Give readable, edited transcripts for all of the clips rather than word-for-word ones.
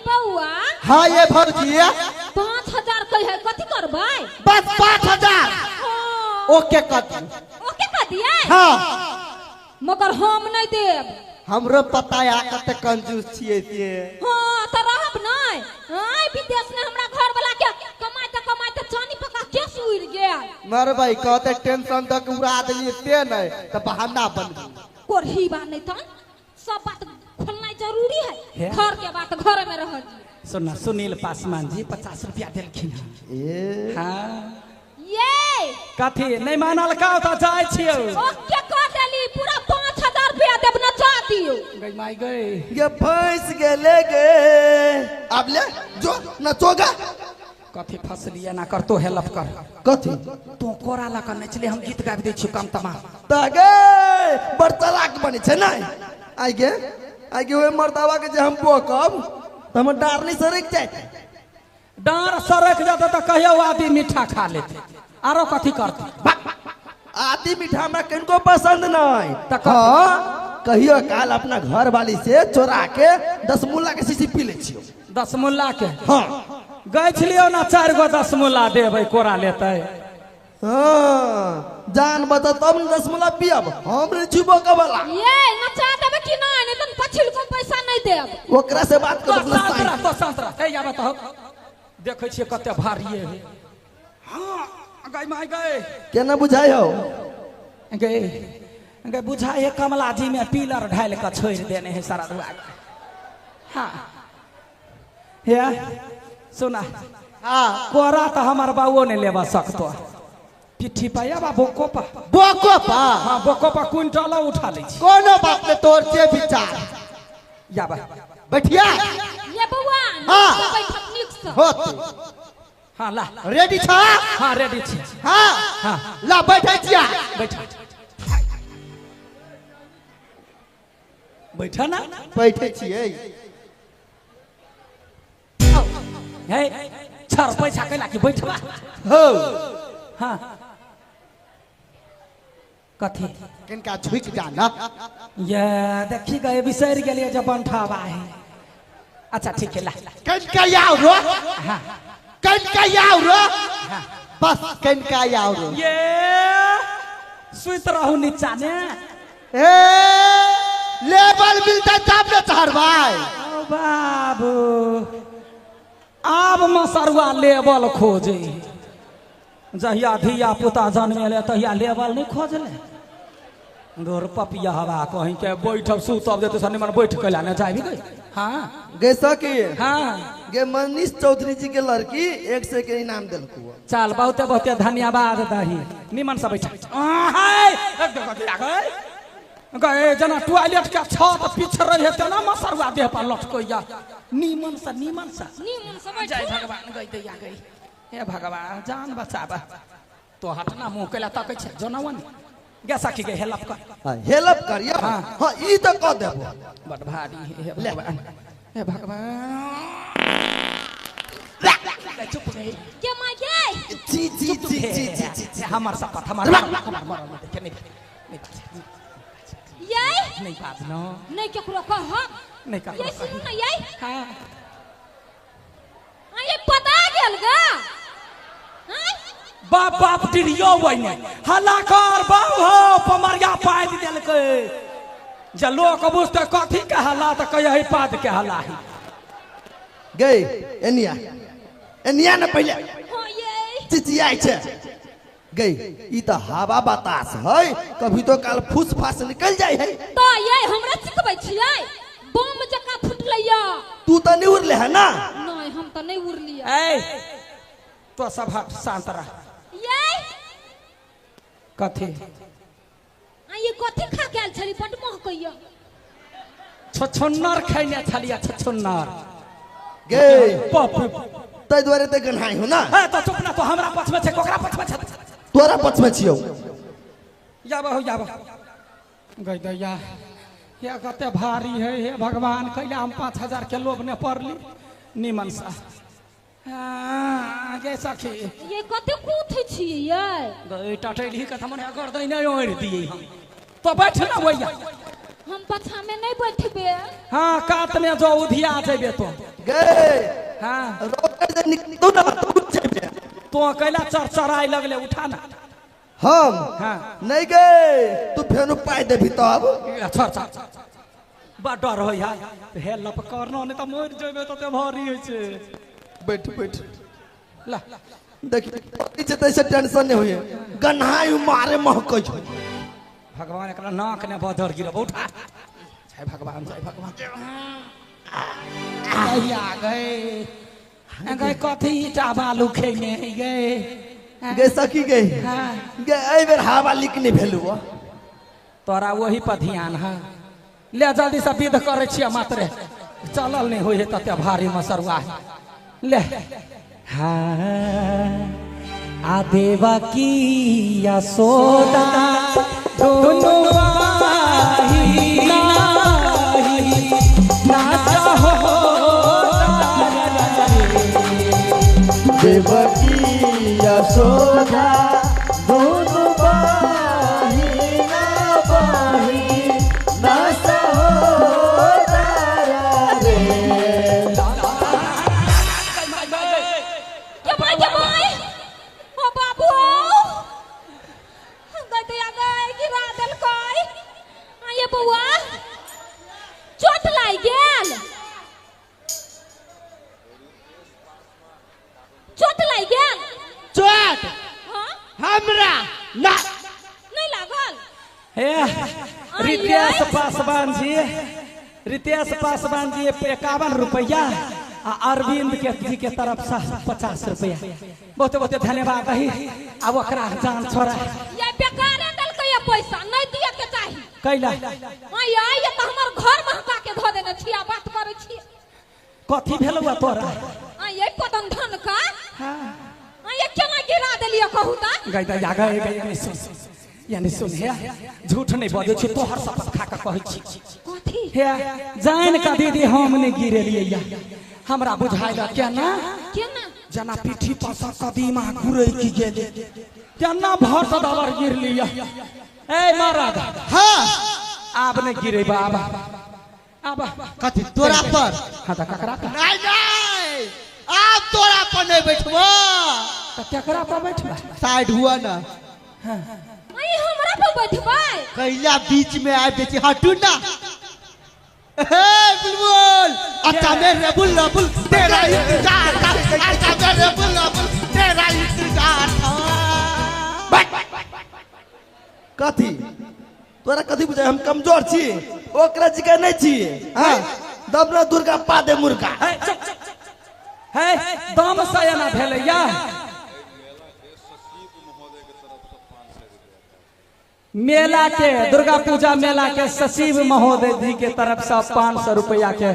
बउआ हाँ ये भौजी 5000 कह है कथी करबै बस 5000 ओके कर ओके कह दिए हाँ मगर हम नहीं देब हमरो पता है कते कंजूस छिए से हां त रहब नहीं आय विदेश में हमरा घर वाला के कमाते चानी पका के सुइर गेल मर भाई कहते टेंशन तक उड़ा देलिए से नहीं तो बहाना बन गई कोरही बात नहीं तन सब बात खोलना जरूरी है घर के बात घर में रह सुना सुनील पासवान जी 50 रुपया देलखिन हां ये कथी नहीं मानल का त जाय छियो ओके कह देली पूरा 5000 रुपया देब न चा दियो गई माई गई ये फंस गेले गे अब ले जो नचोगा कथी फसलिए ना कर तो हेल्प कर कथी तू कोरा ला कर नचले हम गीत गाबि दै छी कम तमा तगे बर्तलाक बने छे नहीं आगे ओए मर्दावा के जे हम पोकब त हम डार नहीं सरक जाए डार सरक जात त कहियो आदि मीठा खा लेते आरो कथी करते आदि मीठा हमरा किनको पसंद नहीं त कहियो काल अपना घर वाली से चोरा के 10 मुल्ला के शीशी पी ले छियो 10 मुल्ला के हां गई छलियो ना 4 गो 10 मुल्ला देबै कोरा लेतै हां जान बता तब 10 मुल्ला पियब हम नहीं छुबो कबला ये नचा देबे कि नहीं नहीं तन पछिल को पैसा नहीं देब ओकरा से बात कर तो संतरा हे या बताओ देखै छियै कते भारीए है हां गई माई गई केना बुझाई हो गई बुझाई है कमला जी में पिलर ढाल के छोड़ देने है सारा दुआ हाँ या सुना हां कोरा तो हमार बाबू ने लेवा सकतो पिट्ठी पाया बा बोको पा हां बोको पा क्विंटल उठा ले कोनो बात ने तोर से विचार या बा बैठिया ये बउआ हाँ। बैठक निक से होत हाँ ला रेडी छा हाँ रेडी छी हां हाँ ला बैठै छिया बैठा ना बैठे छिए हे छर पैसा कैला कि बैठबा हो हाँ कथी किनका झुक जाना ये देखी गए बिसर गेलिए जब बंठावा है अच्छा ठीक है ला किनका याव रो हाँ किनका याव रो बस किनका याव रो ये सुत रहू नीचा ने ए लेवल मिलता तब न चढ़वाई ओ बाबू आब मसरुआ लेवल खोजे जहिया धिया पुता जन्मेले तहिया लेवल नहीं खोजले दोर पपिया हवा कहीं के बैठब सुतब देते सनी मन बैठ कैला न जाबी गई हां गे सकी हां गे मनीष चौधरी जी के लड़की 100 के इनाम देलकू चल बहुते बहुते धन्यवाद दही निमन से बैठ हाय गए जना टॉयलेट के छत पीछे रहे तना मसरुआ देह पर लटकोया निमन से बैठ जय भगवान गई दैया गई हे भगवान जान बचाबा तो हटना मुंह कैला तकै छै जनवन गे सखी गे हेल्प कर हेल्प करियो हां ई त क देबो बड़ भारी हे भगवान चुप रही के माय के जी हमर सपत हमर देखे नहीं ये नहीं बात न नहीं केकरो कह नहीं कर ये सुन ना ये हां आ ये पता गेल गा हैं बाप डिरियो वइने हल्ला कर बाऊ हो पमरिया पाद देलकै जे लोक बुझते कथी के हल्ला त कहे पाद के हल्ला है गई एनिया न पहले हां ये चिचियाई छे गई ई त हवा बतास है कभी तो काल फूस फास निकल जाय है तो ये हमरा सिखबै छियै बम जका फुटलैया तू त नहीं उड़ले है ना नहीं हम तो नहीं उड़लिए ए तो सब हट शांत रह ये कथी आ ये कथी खा गेल छली बड महकैया छछुन्नर खैने छलिया छछुन्नर गई बाप तै द्वारे ते गन्हाई हो ना है तो चुप ना तो हमरा पछ में छे कोकरा पछ में छे तोरा पछ में छियो जाबा गई दैया ये कते भारी है हे भगवान कैला हम 5000 के लोभ ने पड़ली निमन सा गे सखी ये कते कूथै छियै गई टटैली के हमने अगर दै नहीं ओढ़ दिए हम तो बैठ ना भैया हम पछा में नहीं बैठबे। हाँ कात में जो उधिया जेबे तो गे हाँ रोके जे निकलू ना तो जेबे। तो कैला चरचराई लगले उठा ना हम हाँ नहीं गे तू फेनु पाई देबी तब। चर बड़ डर हो यार हे लपकरनो ने त मर जेबे त भारी होय छे। बैठ बैठ ला देखी पीछे तैसे टेंशन नहीं हुई गन्हाई मारे महकै छै। भगवान एकरा नाक ने बदर गिरब उठा जय भगवान जय भगवान आ गए गए कथी ईटा बालू खेने गए गे सकी गे हाँ गे एहि बेर हवा लिक नहीं भेलु। तोरा वही पर ध्यान है ले जल्दी से विध करे छियै मात्र चलल नहीं होय तते भारी मसरुआ है ले हाँ आ देवकी यशोदा दोनों माही नाही नाचा हो देवकी यशोदा दोनों बाही ना बाही ना सहोदरा रे। जमाई ओ बाबू गतिया गए गिरा देल कोई आ ये बउआ चोट लाग गेल। चोट लाग गेल। चोट हां हमरा ना नहीं लागल। हे रितेश पासवान जी 51 रुपया आ अरविंद के जी के तरफ से 50 रुपया बहुत बहुत धन्यवाद रही। अब ओकरा जान छोड़ा ये बेकार दल के ये पैसा नहीं दिए के चाही कैला हां ये त हमर घर महका के ध देने छिया बात करे छी। कथी भेलौ तोरा हां ये पदन धन का हां ये केना गिरा देलिए कहू त गई जा गई सुन यानी सुन हे झूठ नहीं बजै छी तोहर शपथ खा के कहै छी कथी हे जान का दीदी हम नहीं गिरेलिए या हमरा बुझाइला केना केना जना पीठी पर से कदीमा घुरै की गेले केना भर से दबर गिर लिया ए महाराज हाँ आब नहीं गिरे बाबा अब कथी तोरा पर हां त ककरा पर नहीं नहीं आप तोरा पर नहीं बैठबो त केकरा पर बैठबा साइड हुआ ना आई हमरा पर बैठबै कैला बीच में आ बेची हटू ना। हे बुलबुल अच्छा मेरे बुलबुल तेरा इंतजार था अच्छा मेरे बुलबुल तेरा इंतजार था। कथी तोरा कथी बुझाय हम कमजोर छी ओकरा जिका नहीं छी। हां दबना दुर्गा पादे मुर्गा है दम से ना भेलैया मेला के दुर्गा पूजा मेला के सचिव महोदय जी के तरफ से 500 रुपया के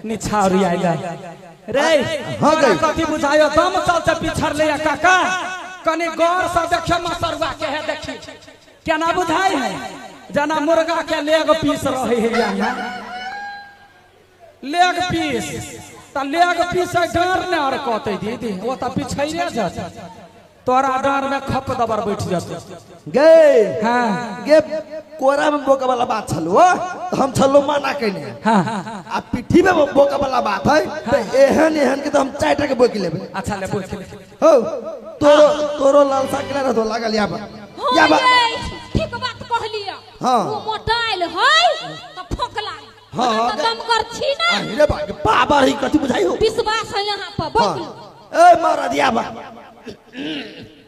निछावरी आइला रे हाँ गई कथी बुझायो दम चलते पिछड़ले काका कनी गौर से देखियो मसरुआ के है देखी केना बुझाई है जना मुर्गा के लेग पीस रहे है यहाँ लेग पीस त लेग पीस डर ने और कहते दीदी वो त पिछैरे जात तोरा डर में खप दबर बैठ जात गे हां गे कोरा में बोका वाला बात छलो तो हम छलो माना कने हां आ पिठी में बोका वाला बात है तो एहन एहन के तो हम चाटा के बोकी लेबे। अच्छा ले बोल हो तोरो लालसा केना रहतो लागल या बा या बा ठीक बात कहलिए हां वो मोटाइल है त फोकला हां हां दम कर छी ना अरे बाबा ही कथी बुझाई हो विश्वास है यहां पर बोल ए मारा दिया बा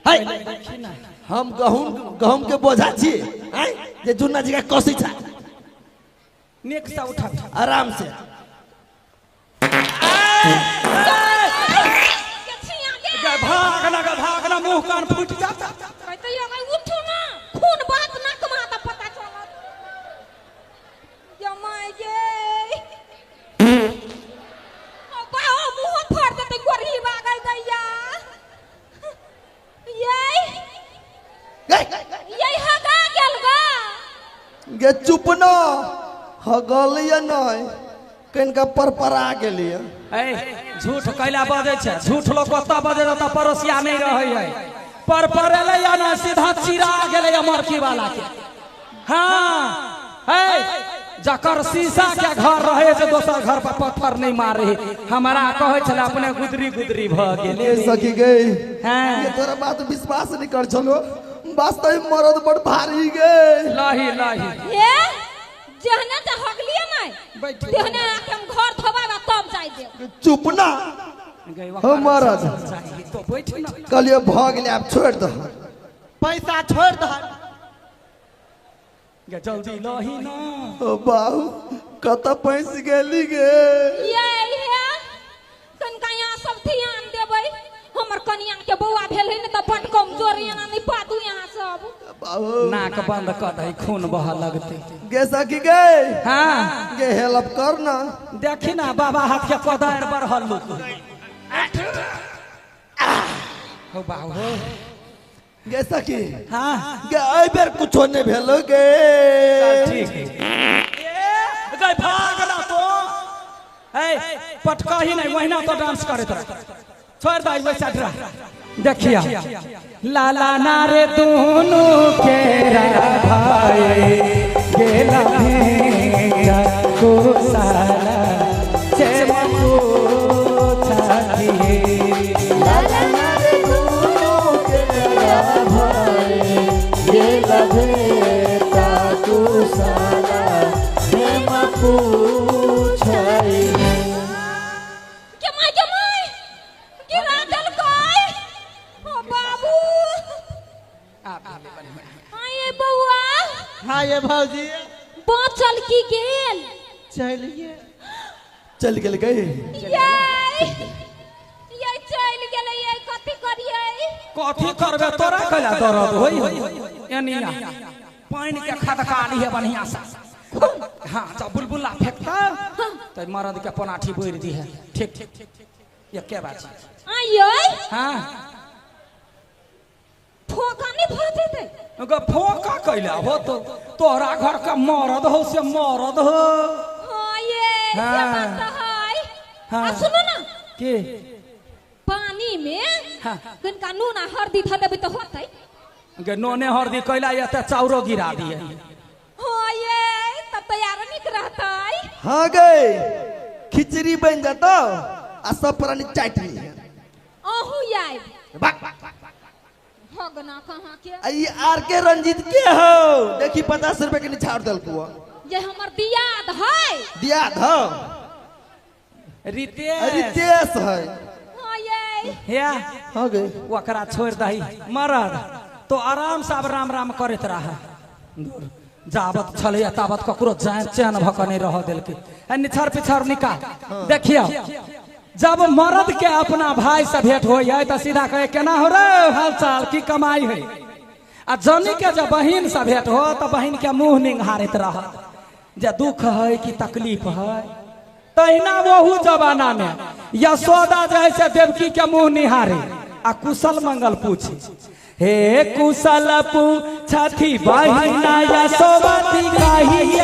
हाय हम गहूम के बोझा छी हैं जे जुन्ना जी का कोसी छा नेक से उठा आराम से भागना मुंह कान फूट जाता कहते ये उठो ना खून बात ना कमाता पता चलत जमाई गे ओ बाओ मुंह फाड़ देते गोरही बागल दैया ये हगा गेल गा गे चुप न हगलिए नहीं कनका परपरा गेलिए ए झूठ कैला बजे छे झूठ लोग ओता बजे त परोसिया नहीं रहे है पर एले या ना सीधा चिरा गेले मरकी वाला के हां ए जकर शीशा के घर रहे से दोसर घर पर पत्थर नहीं मारे हमारा कहे छला अपने गुदरी गुदरी भ गेले ए सखी गई हाँ। ये तोरा बात विश्वास नहीं कर छलो वास्तव में मरद बड़ भारी गए लाही लाही ये जहने से हगलिए नहीं बैठ तेहने आके हम घर धोबाबा तब जाई दे चुप ना हो मरद तो बैठ ना कहलिए भ गेले अब छोड़ दो पैसा छोड़ दो गे जल्दी लाही ना ओ बाहू कत पैस गेली गे ये है कनका यहाँ सब ध्यान देबै हमर कनिया के बौआ भेल है न त बड कमजोर यहाँ नहीं पादू यहाँ सब बाहू नाक बंद कर दे खून बह लगते गे सखी गए हाँ गे हेल्प कर ना देखी ना बाबा हाथ के कोदार बढ़ल लोग हो बाबू गे सखी हाँ गे आई बेर कुछो नहीं भेलो गे ठीक है गई भाग ना तो ए पटका ही नहीं वहीना तो डांस करत रह छोड़ दे वैसा ड्रा देखिया लाला नारे दोनों के भाई गेला भेंगा को साला से मको छाती लाला नारे दोनों के भाई गेला भेंगा को साला से मको छाई के माय गिरा दल कोई ओ बाबू आए बौआ हाँ ये भौजी बचल की गेल चलिए चल गेल गई ये चल गेलै ये कथि करियै कथी करबे तोरा कला दर्द होई एनिया पानी के खदकानी है बढ़िया सा हाँ जब बुलबुला फेंकता तो मर्द के पनाठी बोर दी है ठीक ठीक ये क्या बात है आइयै हाँ फोका नहीं फसेते अगर फोका कैला हो तो तोरा घर का मर्द हो से मर्द हो हाँ ये हाँ। से बात तो है हाँ। आ सुनो ना के पानी में हाँ। कनका नून आ हल्दी धऽ देबै तऽ होतै गे नोने हरदी कैला या तो चाउरो गिरा दिए हाँ ये तब तो यार निक रहतै हाँ गए खिचड़ी बन जाता आ सब प्राणी चाट ली अहू आइब भगना कहाँ के आई आर के रंजीत के हो देखी 50 रुपए के निछाड़ दल को ये हमर दियाद है दिया ध रितेश रितेश है हाँ ये या हाँ गए ओकरा छोड़ दही मरद तो आराम से अब राम राम करत रहा जावत छले तावत ककरो जान चैन भकने रह दिल के निछर पिछर निकाल देखियो जब मर्द के अपना भाई से भेंट हो जाए तो सीधा कहे केना हो रे हाल चाल की कमाई है आ जनी के जब बहिन से भेंट हो तो बहिन के मुंह निंघारत रह जे दुख है कि तकलीफ है तहिना वहू जमाना में यशोदा जैसे देवकी के मुंह निहारे आ कुशल मंगल पूछे हे कुशल पूछती बहिना यशोवती कही